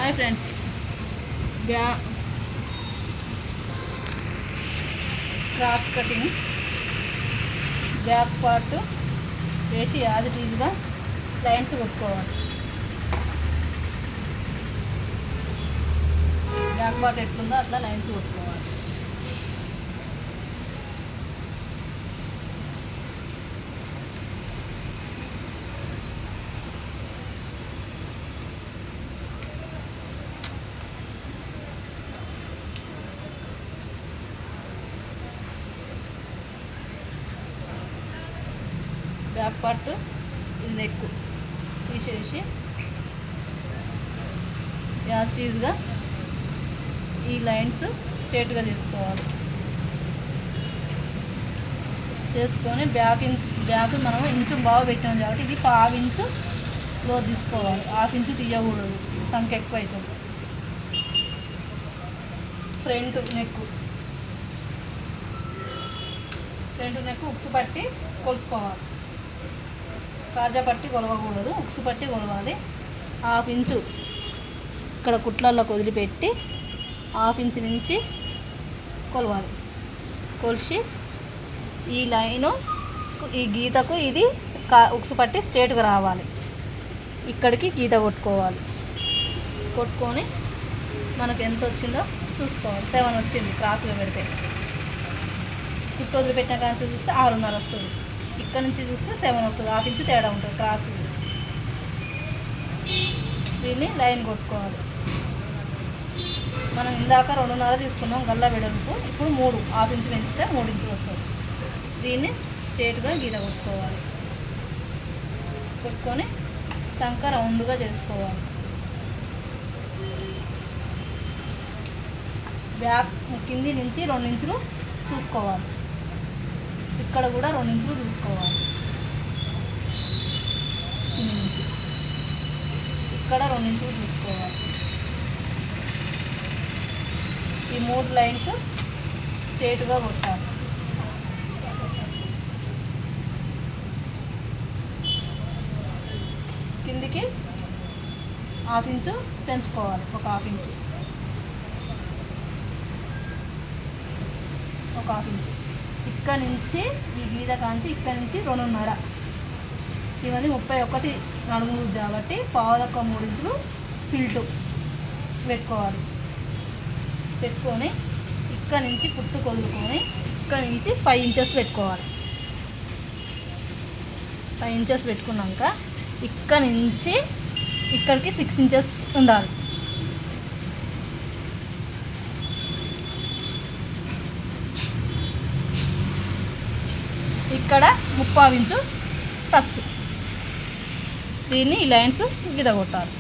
Hi friends, cross cutting back part వేసి as it ఈజ్గా lines కొట్టుకోవాలి. Back part ఎట్లుందో అట్లా లైన్స్ కొట్టుకోవాలి. బ్యాక్ పార్ట్ ఇది నెక్ తీసేసి యాజ్ ఇట్ ఈజ్గా ఈ లైన్స్ స్ట్రేట్గా చేసుకోవాలి. చేసుకొని బ్యాక్ మనం ఇంచు బాగా పెట్టాం కాబట్టి ఇది 1/2 ఇంచులో తీసుకోవాలి. 1/2 ఇంచు తీయకూడదు, సంఖ్య ఎక్కువ అవుతుంది. ఫ్రంట్ నెక్ ఉక్సు పట్టి కొలుసుకోవాలి. కాజా పట్టి కొలవకూడదు, ఉక్సు పట్టి కొలవాలి. 1/2 ఇంచు ఇక్కడ కుట్లలోకి వదిలిపెట్టి 1/2 ఇంచు నుంచి కొలవాలి. కొలిసి ఈ లైను ఈ గీతకు ఇది ఉక్సు పట్టి స్ట్రేట్గా రావాలి. ఇక్కడికి గీత కొట్టుకోవాలి. కొట్టుకొని మనకు ఎంత వచ్చిందో చూసుకోవాలి. 7 వచ్చింది క్రాస్గా పెడితే. కుట్టు వదిలిపెట్టిన కాంచి చూస్తే 6.5 వస్తుంది. ఇక్కడ నుంచి చూస్తే 7 వస్తుంది. 1/2 ఇంచు తేడా ఉంటుంది క్రాస్. దీన్ని లైన్ కొట్టుకోవాలి. మనం ఇందాక 2.5 తీసుకున్నాం గల్లా వెడల్పు, ఇప్పుడు 3 1/2 ఇంచు పెంచితే 3 ఇంచులు వస్తుంది. దీన్ని స్ట్రేట్గా గీత కొట్టుకోవాలి. కొట్టుకొని సంక రౌండ్గా చేసుకోవాలి. బ్యాక్ కింది నుంచి 2 ఇంచులు చూసుకోవాలి. ఇక్కడ కూడా 2 ఇంచులు చూసుకోవాలి. కింది నుంచి ఇక్కడ 2 ఇంచులు చూసుకోవాలి. ఈ 3 లైన్స్ స్ట్రేట్గా కొట్టాలి. కిందికి 1/2 ఇంచు పెంచుకోవాలి. ఒక 1/2 ఇంచు, ఒక 1/2 ఇంచు. ఇక్కడ నుంచి ఈ గీత కాంచి ఇక్కడ నుంచి 2.5. ఇవన్నీ 31 నడుము కాబట్టి 3 ఇంచులు ఫిల్టు పెట్టుకోవాలి. పెట్టుకొని ఇక్కడ నుంచి పుట్టు కొదులుకొని ఇక్కడ నుంచి 5 ఇంచెస్ పెట్టుకోవాలి. 5 ఇంచెస్ పెట్టుకున్నాక ఇక్కడ నుంచి ఇక్కడికి 6 ఇంచెస్ ఉండాలి. ఇక్కడ 3/4 ఇంచు టచ్. దీన్ని ఈ లైన్స్ గీత కొట్టాలి.